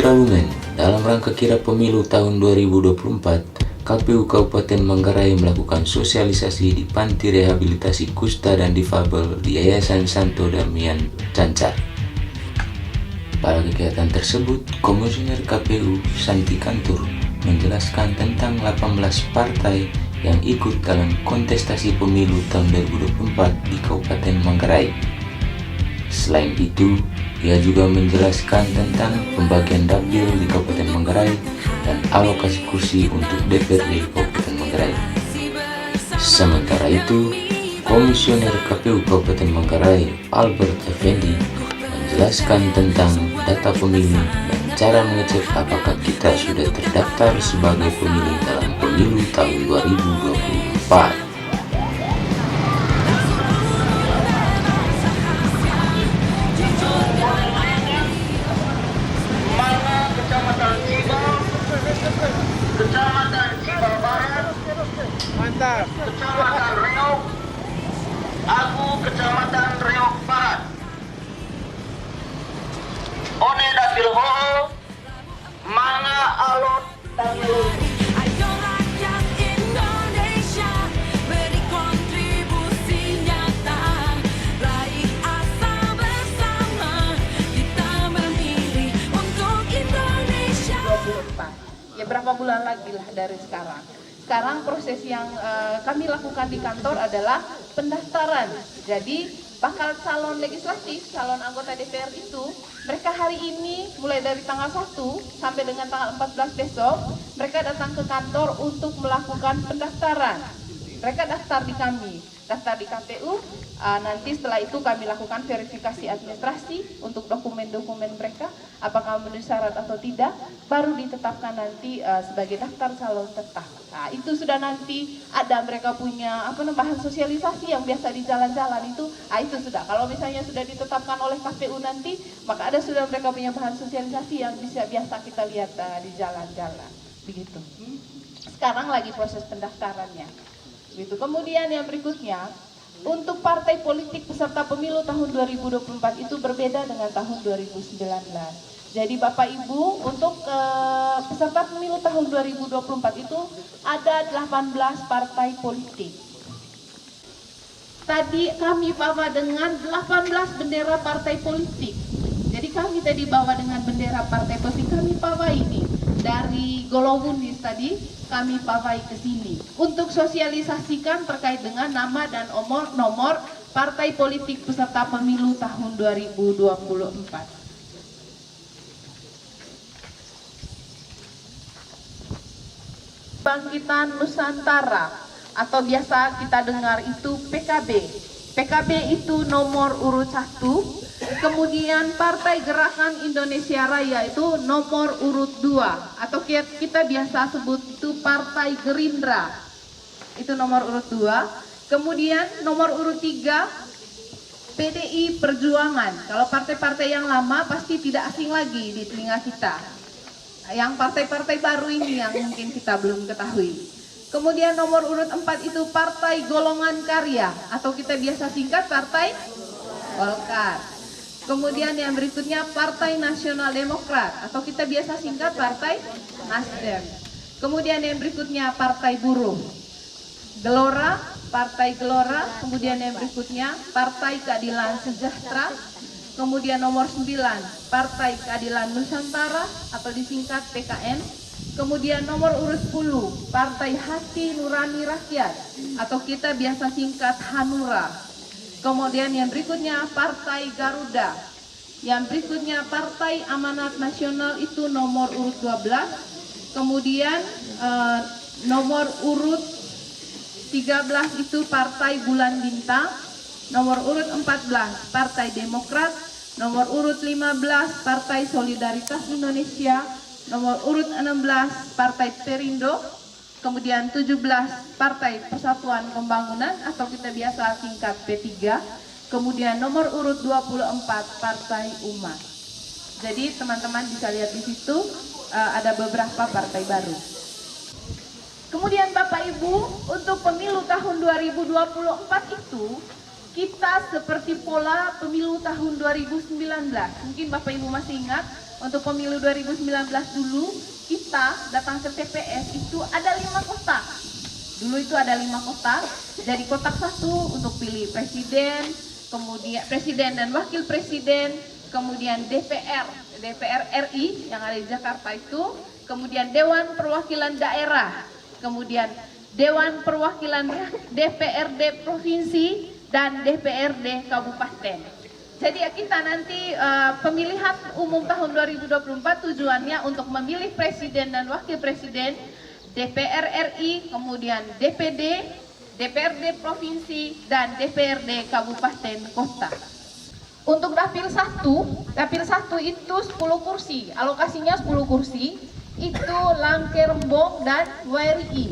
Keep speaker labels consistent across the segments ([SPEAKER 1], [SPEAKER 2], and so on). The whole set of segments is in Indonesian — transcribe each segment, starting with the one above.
[SPEAKER 1] Pekalongan, dalam rangka kirap pemilu tahun 2024, KPU Kabupaten Manggarai melakukan sosialisasi di Panti Rehabilitasi Kusta dan Difabel di Yayasan Santo Damian Cancar. Pada kegiatan tersebut, Komisioner KPU Santi Kantur menjelaskan tentang 18 partai yang ikut dalam kontestasi pemilu tahun 2024 di Kabupaten Manggarai. Selain itu, ia juga menjelaskan tentang pembagian dapil di Kabupaten Manggarai dan alokasi kursi untuk DPRD Kabupaten Manggarai. Sementara itu, Komisioner KPU Kabupaten Manggarai Albert Effendi menjelaskan tentang data pemilih dan cara mengecek apakah kita sudah terdaftar sebagai pemilih dalam pemilu tahun 2024.
[SPEAKER 2] Kecamatan Ciba Barat,
[SPEAKER 3] Mantap.
[SPEAKER 2] Kecamatan Reog, aku Kecamatan Reog Barat. One dapil Hoho, Manga Alot Tangil.
[SPEAKER 4] Ayo rakyat Indonesia, beri kontribusi nyata, raih asa bersama, kita memilih untuk Indonesia.
[SPEAKER 5] 24. Ya berapa bulan lagi lah dari sekarang. Sekarang proses yang kami lakukan di kantor adalah pendaftaran. Jadi bakal calon legislatif, calon anggota DPR itu, mereka hari ini mulai dari tanggal 1 sampai dengan tanggal 14 besok, mereka datang ke kantor untuk melakukan pendaftaran. Mereka daftar di kami, daftar di KPU, nanti setelah itu kami lakukan verifikasi administrasi untuk dokumen-dokumen mereka, apakah memenuhi syarat atau tidak, baru ditetapkan nanti sebagai daftar calon tetap. Nah, itu sudah nanti ada mereka punya bahan sosialisasi yang biasa di jalan-jalan itu sudah. Kalau misalnya sudah ditetapkan oleh KPU nanti, maka ada sudah mereka punya bahan sosialisasi yang biasa kita lihat di jalan-jalan. Begitu. Sekarang lagi proses pendaftarannya. Gitu. Kemudian yang berikutnya, untuk partai politik peserta pemilu tahun 2024 itu berbeda dengan tahun 2019. Jadi Bapak Ibu, untuk peserta pemilu tahun 2024 itu ada 18 partai politik. Tadi kami bawa dengan 18 bendera partai politik. Jadi kami tadi bawa dengan bendera partai politik, kami bawa ini dari Golowunis tadi, kami pawai ke sini untuk sosialisasikan terkait dengan nama dan nomor partai politik peserta pemilu tahun 2024. Bangkitan Nusantara atau biasa kita dengar itu PKB. PKB itu nomor urut 1, kemudian Partai Gerakan Indonesia Raya itu nomor urut 2, atau kita biasa sebut itu Partai Gerindra, itu nomor urut 2. Kemudian nomor urut 3 PDI Perjuangan. Kalau partai-partai yang lama pasti tidak asing lagi di telinga kita. Yang partai-partai baru ini yang mungkin kita belum ketahui. Kemudian nomor urut 4 itu Partai Golongan Karya, atau kita biasa singkat Partai Golkar. Kemudian yang berikutnya Partai Nasional Demokrat, atau kita biasa singkat Partai Nasdem. Kemudian yang berikutnya Partai Buruh, Gelora, Partai Gelora. Kemudian yang berikutnya Partai Keadilan Sejahtera. Kemudian nomor 9 Partai Keadilan Nusantara, atau disingkat PKN. Kemudian nomor urut 10 Partai Hati Nurani Rakyat, atau kita biasa singkat Hanura. Kemudian yang berikutnya Partai Garuda. Yang berikutnya Partai Amanat Nasional, itu nomor urut 12. Kemudian nomor urut 13 itu Partai Bulan Bintang. Nomor urut 14 Partai Demokrat. Nomor urut 15 Partai Solidaritas Indonesia. Nomor urut 16 Partai Perindo. Kemudian 17 Partai Persatuan Pembangunan, atau kita biasa singkat P3. Kemudian nomor urut 24 Partai Umat. Jadi teman-teman bisa lihat di situ ada beberapa partai baru. Kemudian Bapak Ibu, untuk pemilu tahun 2024 itu kita seperti pola pemilu tahun 2019. Mungkin Bapak Ibu masih ingat, untuk pemilu 2019 dulu kita datang ke TPS itu ada 5 kotak. Dulu itu ada 5 kotak, jadi kotak 1 untuk pilih presiden, kemudian presiden dan wakil presiden, kemudian DPR RI yang ada di Jakarta itu, kemudian Dewan Perwakilan Daerah, kemudian Dewan Perwakilan DPRD Provinsi, dan DPRD Kabupaten. Jadi kita nanti pemilihan umum tahun 2024 tujuannya untuk memilih presiden dan wakil presiden, DPR RI, kemudian DPD, DPRD Provinsi, dan DPRD Kabupaten Kota. Untuk dapil 1 itu 10 kursi, alokasinya 10 kursi, itu Langkerembong dan WRI.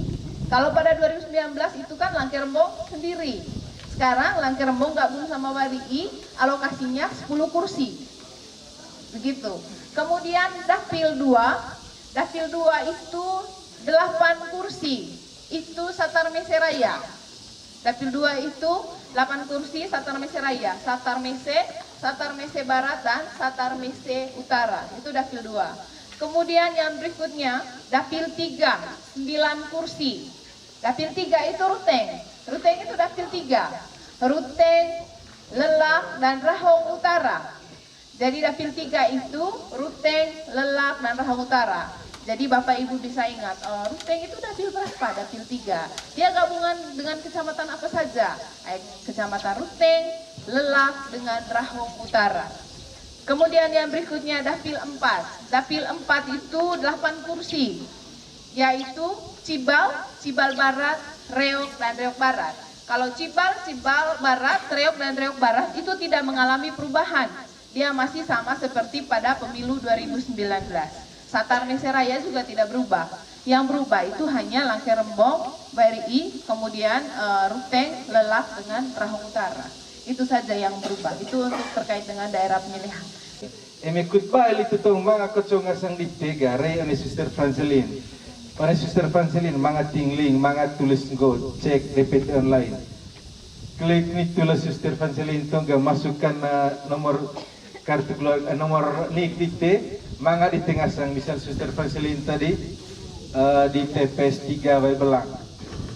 [SPEAKER 5] Kalau pada 2019 itu kan Langkerembong sendiri. Sekarang Langkerembong gabung sama WRI, alokasinya 10 kursi. Begitu. Kemudian dapil 2 itu 8 kursi, itu Satar Mese Raya. Dapil 2 itu 8 kursi Satar Mese Raya, Satar Mese Barat, dan Satar Mese Utara. Itu dapil 2. Kemudian yang berikutnya, dapil 3, 9 kursi. Dapil 3 itu Ruteng. Ruteng itu dapil 3. Ruteng, Lelak, dan Rahong Utara. Jadi dapil 3 itu Ruteng, Lelak, dan Rahong Utara. Jadi Bapak Ibu bisa ingat, Ruteng itu dapil berapa? Dapil 3. Dia gabungan dengan kecamatan apa saja? Kecamatan Ruteng, Lelak, dengan Rahong Utara. Kemudian yang berikutnya dapil 4. Dapil 4 itu 8 kursi, yaitu Cibal Barat, Reog, dan Reog Barat. Kalau Cibal Barat, Reog, dan Reog Barat itu tidak mengalami perubahan. Dia masih sama seperti pada pemilu 2019. Satar Mese Raya juga tidak berubah. Yang berubah itu hanya Langkerembong, WRI, kemudian Ruteng, Lelak, dengan Rahong Utara. Itu saja yang berubah. Itu untuk terkait dengan daerah pemilihan.
[SPEAKER 3] Emekut bail itu tong mga kocongasang ditega rey ane Sister Francelin. Ane Sister Francelin mga tingling, mga tulis go, cek repeat online. Klik ni tulis Sister Francelin tong masukkan nomor kartu keluarga, nomor nik dikte, mga di tengah sang misal Sister Francelin tadi di TPS 3 way belang.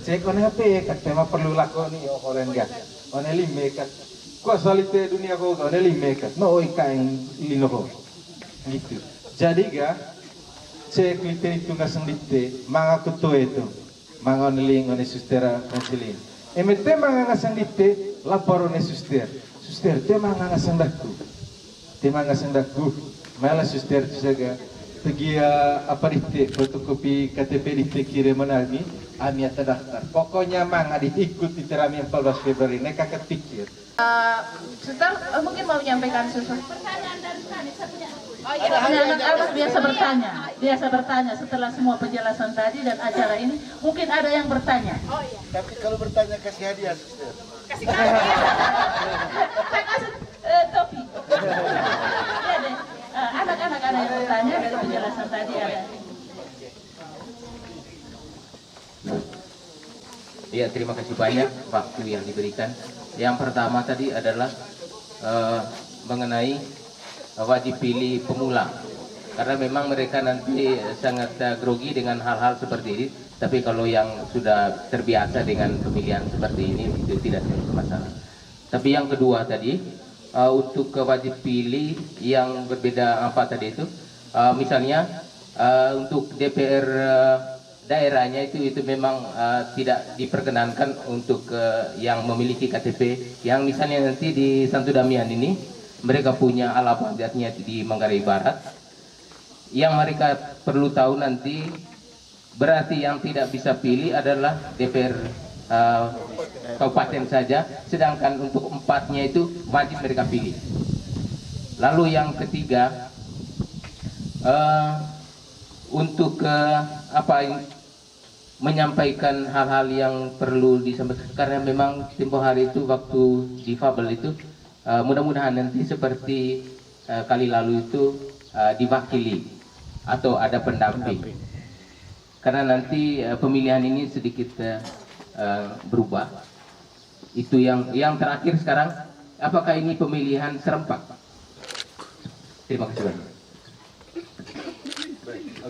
[SPEAKER 3] Cek on HP kat tema perlu lakon ni orang enggak. On lime kat. Ko salite dunia ko on lime kat. No ikain lino ko. Gitu. Jadi ga cek itu ngasang dite mga kuto itu. Mga oneling on Sister Francelin. Emete mga ngasang dite lapor on Sister. Sister te mga ngasang dakku. Tema ngasang dakku. Malah Sister jaga pergi apa dite fotokopi KTP dite kirim menagi ami terdaftar. Pokoknya mang adit ikut di terami 14 Februari nek kakek pikir.
[SPEAKER 5] Suster mungkin mau menyampaikan sesuatu.
[SPEAKER 4] Pertanyaan dari tadi saya punya.
[SPEAKER 5] Oh iya, biasa bertanya setelah semua penjelasan tadi dan acara ini mungkin ada yang bertanya.
[SPEAKER 4] Oh iya.
[SPEAKER 6] Tapi kalau bertanya kasih hadiah, Sister.
[SPEAKER 4] Kasih hadiah.
[SPEAKER 5] Saya kasih topi. Iya deh. Anak-anak ada yang bertanya dari penjelasan tadi ada.
[SPEAKER 1] Ya, terima kasih banyak waktu yang diberikan. Yang pertama tadi adalah mengenai wajib pilih pemula. Karena memang mereka nanti sangat grogi dengan hal-hal seperti ini. Tapi kalau yang sudah terbiasa dengan pemilihan seperti ini itu tidak masalah. Tapi yang kedua tadi untuk wajib pilih yang berbeda apa tadi itu, misalnya untuk DPR daerahnya itu memang tidak diperkenankan untuk yang memiliki KTP yang misalnya nanti di Santo Damian ini mereka punya alamatnya di Manggarai Barat. Yang mereka perlu tahu nanti berarti yang tidak bisa pilih adalah DPR kabupaten saja, sedangkan untuk 4-nya itu wajib mereka pilih. Lalu yang ketiga untuk menyampaikan hal-hal yang perlu disampaikan karena memang tempoh hari itu waktu difabel itu mudah-mudahan nanti seperti kali lalu itu diwakili atau ada pendamping karena nanti pemilihan ini sedikit berubah. Itu yang terakhir sekarang, apakah ini pemilihan serempak? Terima kasih banyak.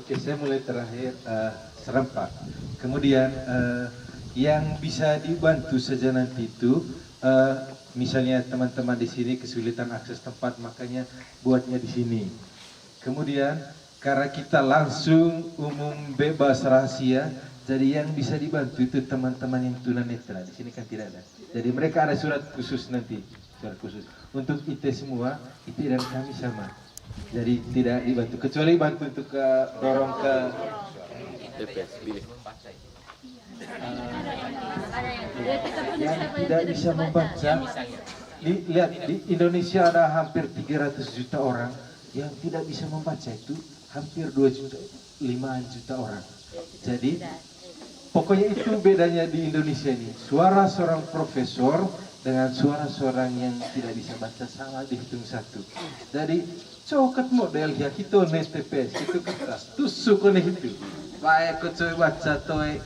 [SPEAKER 3] Oke, saya mulai terakhir serempak. Kemudian yang bisa dibantu saja nanti itu, misalnya teman-teman di sini kesulitan akses tempat, makanya buatnya di sini. Kemudian karena kita langsung umum bebas rahasia, jadi yang bisa dibantu itu teman-teman yang tunanetra. Di sini kan tidak ada. Jadi mereka ada surat khusus nanti, surat khusus untuk IT semua, IT dan kami sama. Jadi tidak dibantu, kecuali bantu untuk dorong ke yang tidak bisa membaca. Lihat di Indonesia ada hampir 300 juta orang yang tidak bisa membaca, itu hampir 5 juta orang. Jadi pokoknya itu bedanya di Indonesia ini. Suara seorang profesor dengan suara seorang yang tidak bisa baca sama dihitung satu. Jadi coket model ya kita TPS itu kertas tusuk oleh itu. Baik kau baca toy.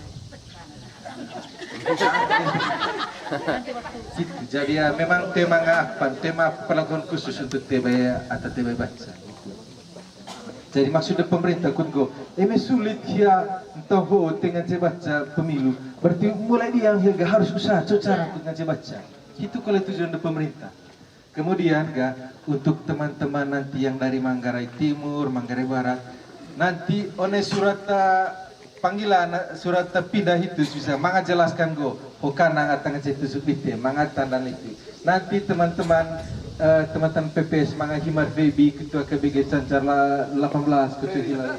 [SPEAKER 3] Gitu. Jadi ya memang tema perlakuan khusus untuk tebaya atau tebaya baca. Gitu. Jadi maksudnya pemerintah kungo, sulit ya entah dengan baca pemilu. Berarti mulai dia harus usaha cara untuk baca. Itu kalau tujuan pemerintah. Kemudian untuk teman-teman nanti yang dari Manggarai Timur, Manggarai Barat, nanti oleh surat panggilan, surat pindah itu bisa manga jelaskan hokana atang itu subite, manga tanda itu. Nanti teman-teman PPS manga himar baby ketua KBG Cancar 18 ketua Hila.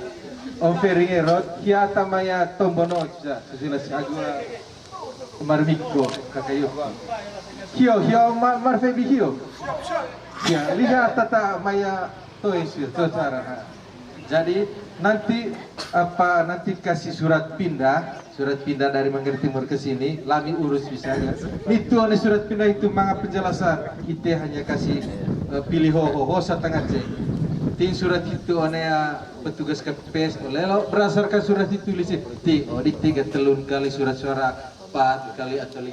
[SPEAKER 3] Om Fering Erot, kia tamaya tombono ja, susila si agua marmiko kakayo. Hio marfebi hio. Ya, lihat tata maya toisu cara. Jadi nanti kasih surat pindah dari Manggarai Timur ke sini, lami urus misalnya. Itu oleh surat pindah itu manga penjelasan. Itu hanya kasih pilih ho setengah cek. Ting surat itu oleh petugas KPPS lalu berdasarkan surat itu tulis di 3 kali surat suara 4 kali atau 5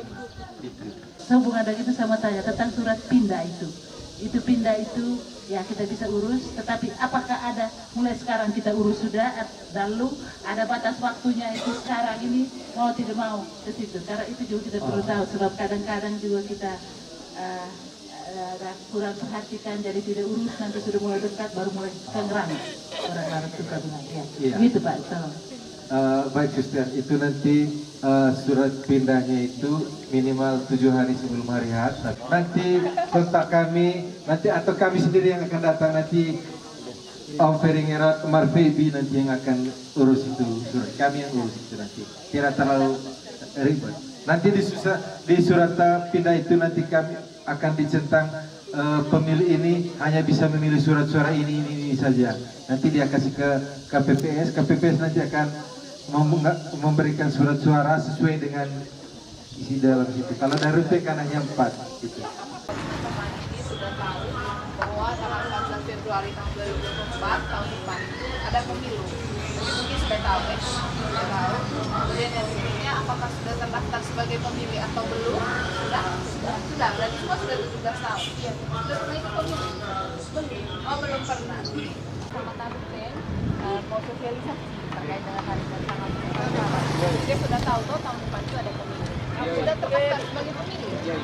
[SPEAKER 3] itu.
[SPEAKER 7] Sambung ada kita sama tanya tentang surat pindah itu. Itu pindah itu ya kita bisa urus, tetapi apakah ada mulai sekarang kita urus sudah, lalu ada batas waktunya itu sekarang ini mau tidak mau ke situ. Karena itu juga kita perlu tahu, sebab kadang-kadang juga kita kurang perhatikan, jadi tidak urus, nanti sudah mulai dekat baru mulai kengerang orang harus suka bilang ya. Gitu Pak, tolong.
[SPEAKER 3] Baik Suster, itu nanti surat pindahnya itu minimal 7 hari sebelum hari H. Nanti kontak kami, nanti atau kami sendiri yang akan datang nanti. Om Feringerat, Marfebi nanti yang akan urus itu surat. Kami yang urus itu nanti. Tidak terlalu ribet. Nanti di surat pindah itu nanti kami akan dicentang pemilih ini hanya bisa memilih surat suara ini saja. Nanti dia kasih ke KPPS nanti akan memberikan surat suara sesuai dengan isi dalam situ. Kalau dari RUT kan hanya 4 gitu.
[SPEAKER 5] Teman-teman ini sudah tahu bahwa tanggal 14 Februari tahun 2024 tahun depan itu ada pemilu. Mungkin sudah tahu ya, sudah tahu. Kemudian yang berikutnya, apakah sudah terdaftar sebagai pemilih atau belum? Sudah. Berarti semua sudah 17 tahun. Iya. Sudah pernah ikut pemilu? Belum. Oh, belum pernah. Sama Tarupen mau sosialisasi terkait dengan hari dan tanggal pendaftaran. Dia sudah tahu tuh tahun depan itu ada pemilu. Sudah terdaftar sebagai pemilih? Iya.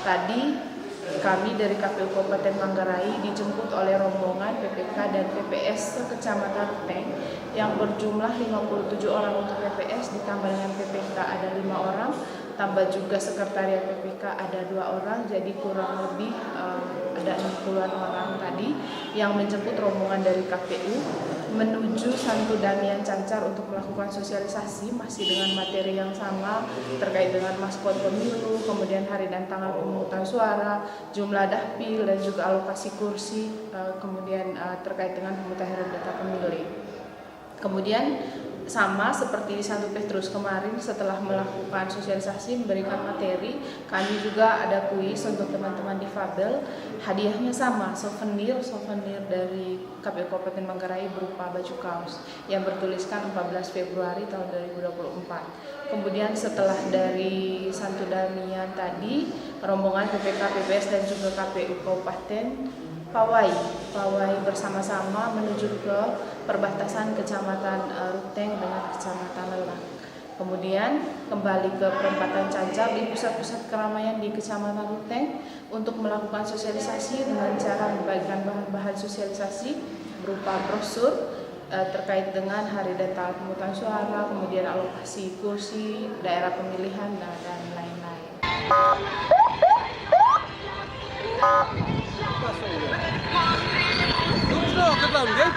[SPEAKER 8] Tadi kami dari KPU Kabupaten Manggarai dijemput oleh rombongan PPK dan PPS Kecamatan Ruteng yang berjumlah 57 orang untuk PPS, ditambah dengan PPK ada 5 orang, tambah juga sekretariat PPK ada 2 orang, jadi kurang lebih ada 60-an orang tadi yang menjemput rombongan dari KPU menuju Santo Damian Cancar untuk melakukan sosialisasi masih dengan materi yang sama terkait dengan maskot pemilu, kemudian hari dan tanggal pemungutan suara, jumlah dapil dan juga alokasi kursi, kemudian terkait dengan pemutahiran data pemilih. Kemudian sama seperti di Santo Petrus kemarin, setelah melakukan sosialisasi memberikan materi, kami juga ada kuis untuk teman-teman difabel. Hadiahnya sama, souvenir dari KPU Kabupaten Manggarai berupa baju kaos yang bertuliskan 14 Februari tahun 2024. Kemudian setelah dari Santo Damian tadi, rombongan PPK, PPS dan juga KPU Kabupaten pawai bersama-sama menuju ke perbatasan Kecamatan Ruteng dengan Kecamatan Lelang. Kemudian kembali ke perempatan Cancar di pusat-pusat keramaian di Kecamatan Ruteng untuk melakukan sosialisasi dengan cara membagikan bahan-bahan sosialisasi berupa brosur terkait dengan hari dan tanggal pemungutan suara, kemudian alokasi kursi, daerah pemilihan, dan lain-lain.
[SPEAKER 6] Vamos lá, Catalão, ninguém?